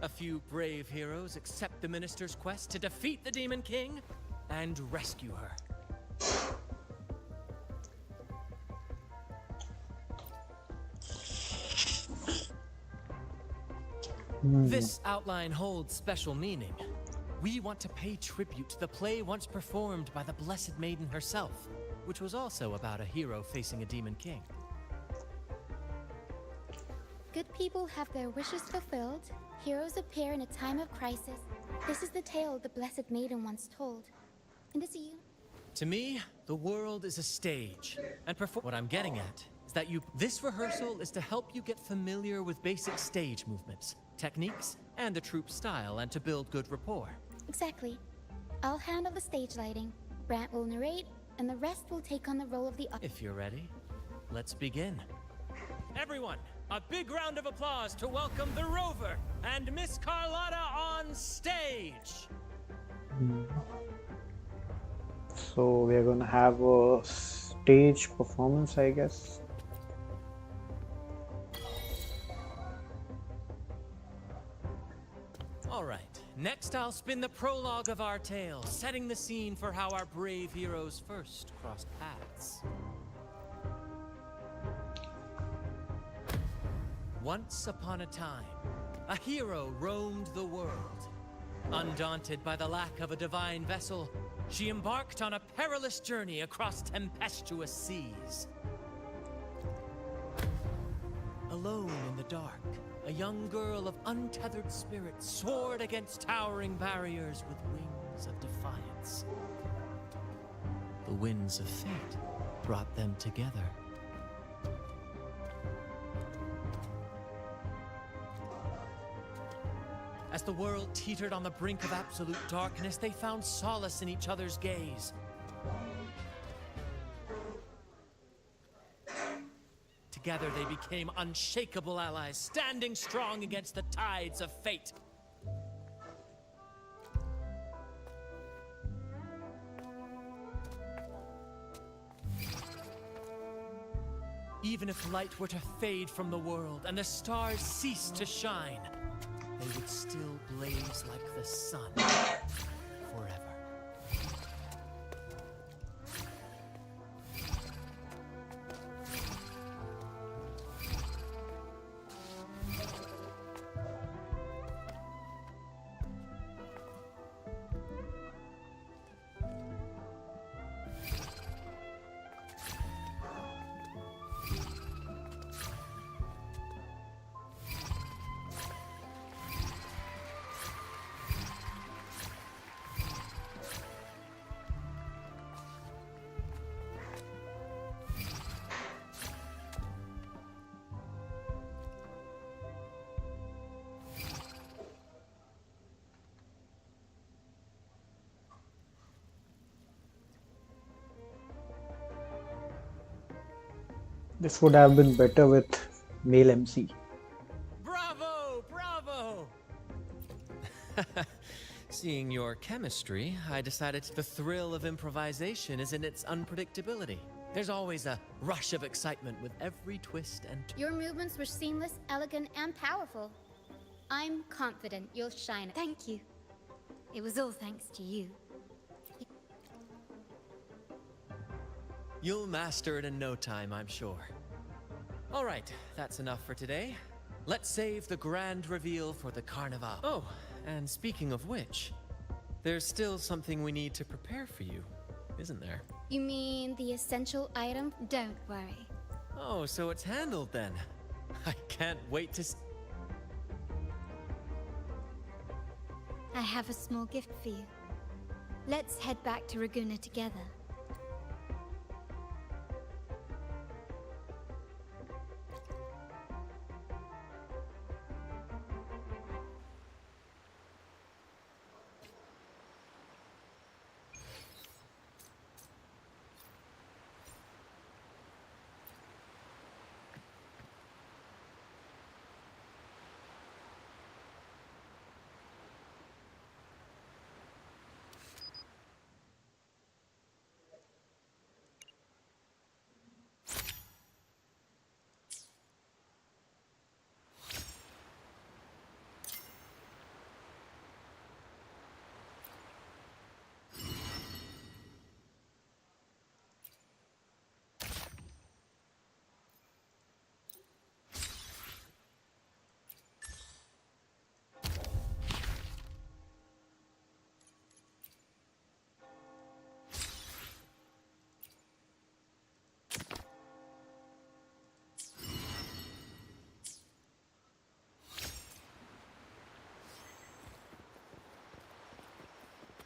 A few brave heroes accept the minister's quest to defeat the Demon King and rescue her. This outline holds special meaning. We want to pay tribute to the play once performed by the Blessed Maiden herself, which was also about a hero facing a Demon King. Good people have their wishes fulfilled, heroes appear in a time of crisis. This is the tale the Blessed Maiden once told. And is it you? To me, the world is a stage, and what I'm getting at is that this rehearsal is to help you get familiar with basic stage movements, techniques, and the troupe style, and to build good rapport. Exactly. I'll handle the stage lighting, Brant will narrate, and the rest will take on the role of the... If you're ready, let's begin. Everyone, a big round of applause to welcome the Rover and Miss Carlotta on stage! So we're gonna have a stage performance, I guess. All right, next I'll spin the prologue of our tale, setting the scene for how our brave heroes first crossed paths. Once upon a time, a hero roamed the world. Undaunted by the lack of a divine vessel, she embarked on a perilous journey across tempestuous seas. Alone in the dark, a young girl of untethered spirit soared against towering barriers with wings of defiance. The winds of fate brought them together. As the world teetered on the brink of absolute darkness, they found solace in each other's gaze. Together they became unshakable allies, standing strong against the tides of fate. Even if light were to fade from the world and the stars cease to shine, they would still blaze like the sun forever. This would have been better with male MC. Bravo! Bravo! Seeing your chemistry, I decided the thrill of improvisation is in its unpredictability. There's always a rush of excitement with every twist and turn. Your movements were seamless, elegant, and powerful. I'm confident you'll shine. Thank you. It was all thanks to you. You'll master it in no time, I'm sure. All right, that's enough for today. Let's save the grand reveal for the Carnival. Oh, and speaking of which, there's still something we need to prepare for you, isn't there? You mean the essential item? Don't worry. Oh, so it's handled then. I can't wait to I have a small gift for you. Let's head back to Raguna together.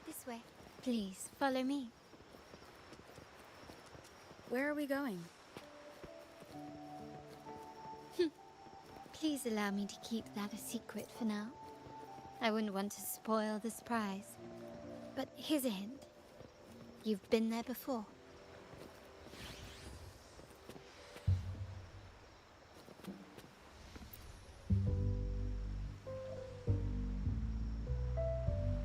This way. Please, follow me. Where are we going? Please allow me to keep that a secret for now. I wouldn't want to spoil the surprise. But here's a hint. You've been there before.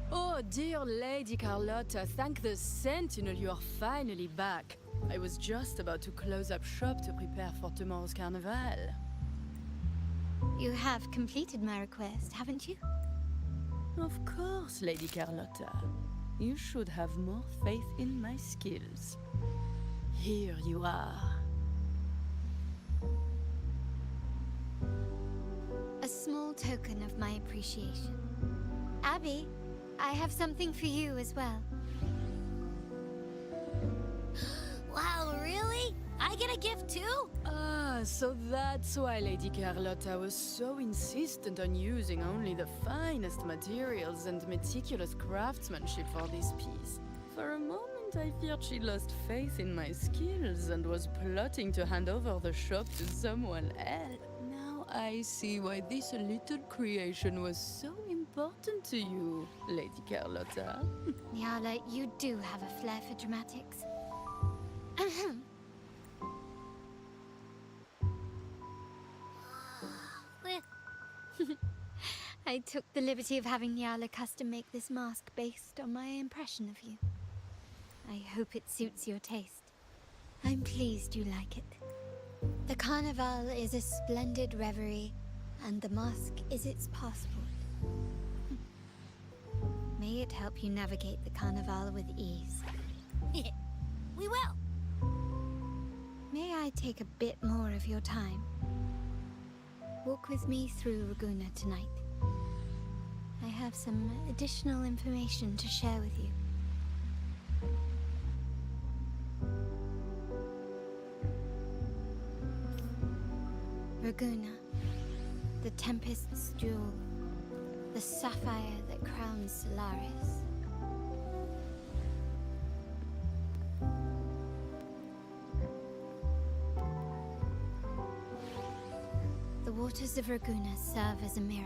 Oh, dear Lady Carlotta, thank the Sentinel you are finally back. I was just about to close up shop to prepare for tomorrow's carnival. You have completed my request, haven't you? Of course, Lady Carlotta. You should have more faith in my skills. Here you are. A small token of my appreciation. Abby, I have something for you as well. Wow, really? I get a gift too? Ah, so that's why Lady Carlotta was so insistent on using only the finest materials and meticulous craftsmanship for this piece. For a moment I feared she lost faith in my skills and was plotting to hand over the shop to someone else. Now I see why this little creation was so important to you, Lady Carlotta. Nyala, you do have a flair for dramatics. I took the liberty of having Nyala custom make this mask based on my impression of you. I hope it suits your taste. I'm pleased you like it. The Carnival is a splendid reverie, and the mask is its passport. May it help you navigate the Carnival with ease. We will. May I take a bit more of your time? Walk with me through Raguna tonight. I have some additional information to share with you. Raguna, the Tempest's jewel, the sapphire that crowns Solaris. The waters of Raguna serve as a mirror,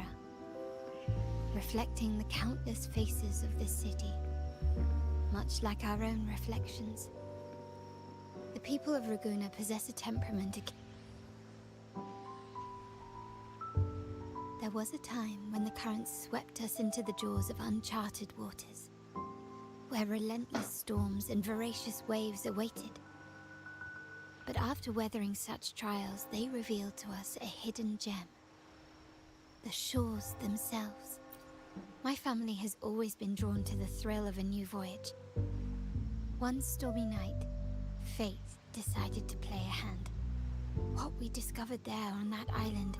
reflecting the countless faces of this city, much like our own reflections. The people of Raguna possess a temperament There was a time when the currents swept us into the jaws of uncharted waters, where relentless storms and voracious waves awaited. But after weathering such trials, they revealed to us a hidden gem. The shores themselves. My family has always been drawn to the thrill of a new voyage. One stormy night, fate decided to play a hand. What we discovered there on that island,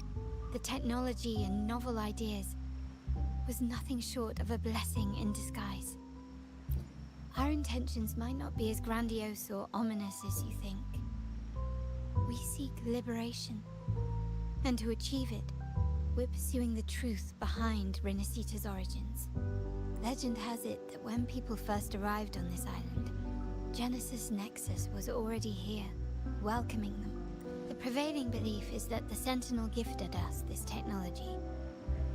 the technology and novel ideas, was nothing short of a blessing in disguise. Our intentions might not be as grandiose or ominous as you think. We seek liberation, and to achieve it, we're pursuing the truth behind Rinascita's origins. Legend has it that when people first arrived on this island, Genesis Nexus was already here, welcoming them. The prevailing belief is that the Sentinel gifted us this technology,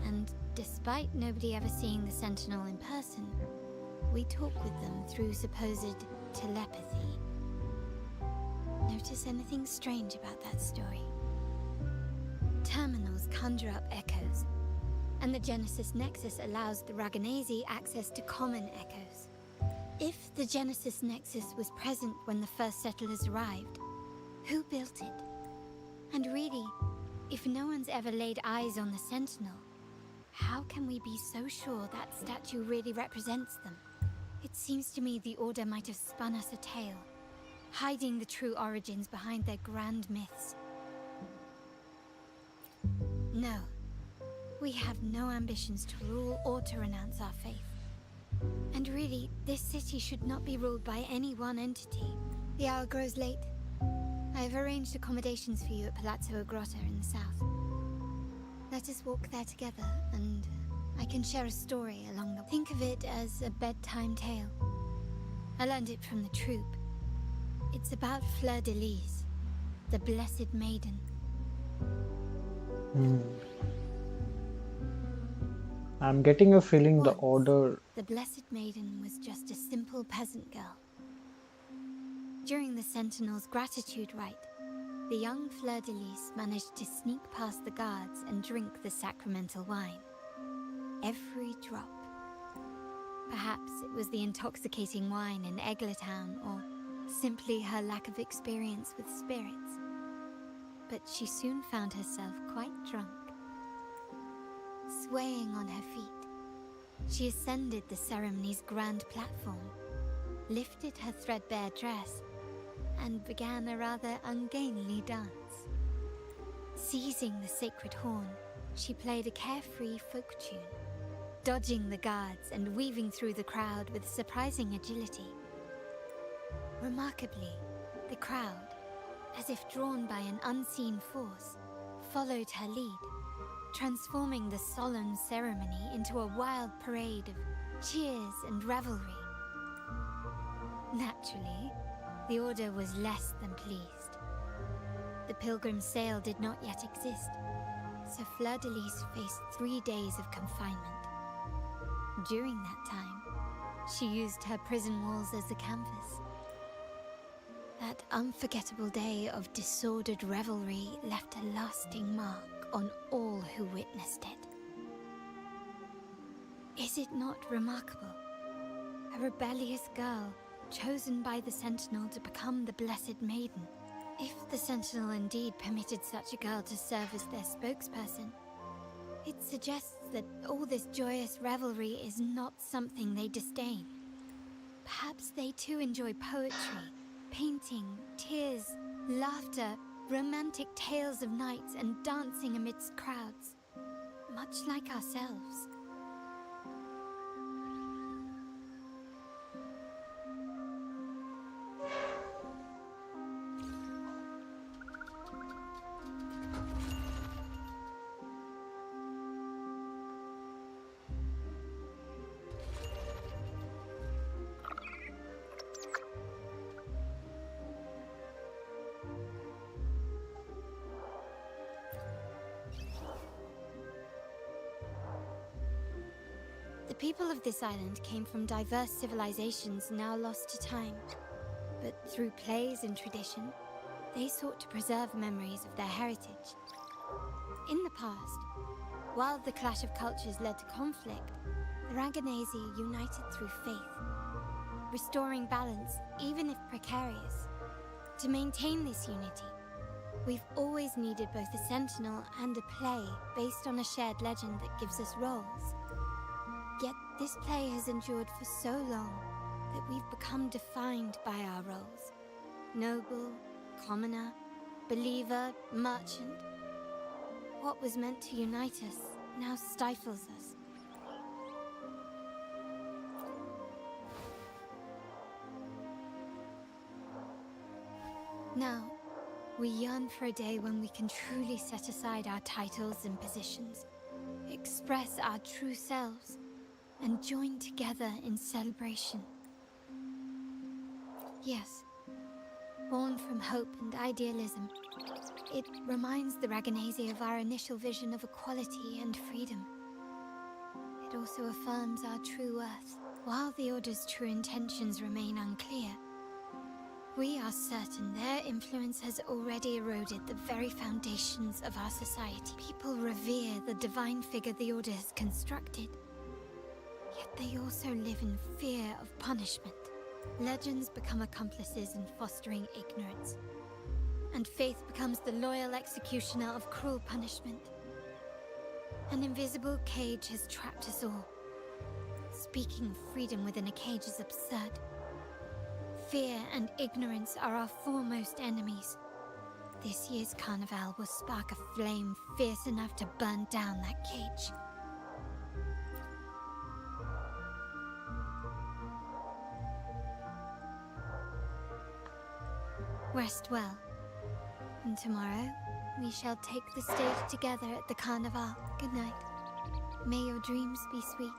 and despite nobody ever seeing the Sentinel in person, we talk with them through supposed telepathy. Notice anything strange about that story? Terminals conjure up echoes, and the Genesis Nexus allows the Raganese access to common echoes. If the Genesis Nexus was present when the first settlers arrived, who built it? And really, if no one's ever laid eyes on the Sentinel, how can we be so sure that statue really represents them? It seems to me the Order might have spun us a tale, hiding the true origins behind their grand myths. No, we have no ambitions to rule or to renounce our faith. And really, this city should not be ruled by any one entity. The hour grows late. I have arranged accommodations for you at Palazzo Grotto in the south. Let us walk there together, and I can share a story along the way. Think of it as a bedtime tale. I learned it from the troop. It's about Fleur de Lis, the Blessed Maiden. I'm getting a feeling the Once, Order... The Blessed Maiden was just a simple peasant girl. During the Sentinel's gratitude rite, the young Fleur de Lis managed to sneak past the guards and drink the sacramental wine. Every drop. Perhaps it was the intoxicating wine in Eglatown, or simply her lack of experience with spirits. But she soon found herself quite drunk. Swaying on her feet, she ascended the ceremony's grand platform, lifted her threadbare dress, and began a rather ungainly dance. Seizing the sacred horn, she played a carefree folk tune, dodging the guards and weaving through the crowd with surprising agility. Remarkably, the crowd, as if drawn by an unseen force, followed her lead, transforming the solemn ceremony into a wild parade of cheers and revelry. Naturally, the Order was less than pleased. The pilgrim sale did not yet exist, so Fleur de Lis faced 3 days of confinement. During that time, she used her prison walls as a canvas. That unforgettable day of disordered revelry left a lasting mark on all who witnessed it. Is it not remarkable? A rebellious girl chosen by the Sentinel to become the Blessed Maiden. If the Sentinel indeed permitted such a girl to serve as their spokesperson, it suggests that all this joyous revelry is not something they disdain. Perhaps they too enjoy poetry, painting, tears, laughter, romantic tales of nights, and dancing amidst crowds, much like ourselves. The people of this island came from diverse civilizations now lost to time, but through plays and tradition, they sought to preserve memories of their heritage. In the past, While the clash of cultures led to conflict, the Raganazi united through faith, restoring balance, even if precarious. To maintain this unity, we've always needed both a sentinel and a play based on a shared legend that gives us roles. Yet this play has endured for so long that we've become defined by our roles. Noble, commoner, believer, merchant. What was meant to unite us now stifles us. Now, we yearn for a day when we can truly set aside our titles and positions, express our true selves, and join together in celebration. Yes, born from hope and idealism, it reminds the Raganazi of our initial vision of equality and freedom. It also affirms our true worth. While the Order's true intentions remain unclear, we are certain their influence has already eroded the very foundations of our society. People revere the divine figure the Order has constructed, yet they also live in fear of punishment. Legends become accomplices in fostering ignorance, and faith becomes the loyal executioner of cruel punishment. An invisible cage has trapped us all. Speaking of freedom within a cage is absurd. Fear and ignorance are our foremost enemies. This year's carnival will spark a flame fierce enough to burn down that cage. Rest well. And tomorrow, we shall take the stage together at the carnival. Good night. May your dreams be sweet.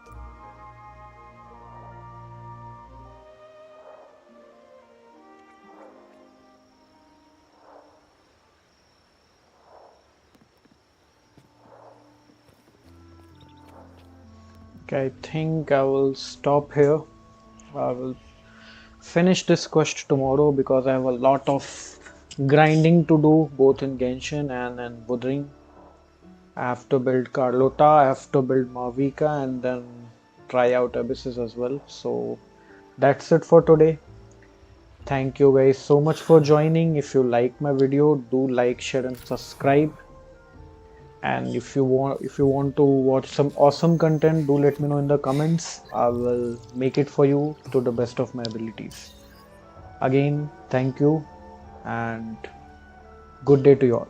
Okay, I think I will stop here. I will finish this quest tomorrow because I have a lot of grinding to do both in Genshin and in Wuthering. I have to build Carlotta, I have to build Mavica, and then try out Abysses as well. So that's it for today. Thank you guys so much for joining. If you like my video, do like, share and subscribe. And if you want to watch some awesome content, do let me know in the comments. I will make it for you to the best of my abilities. Again, thank you and good day to you all.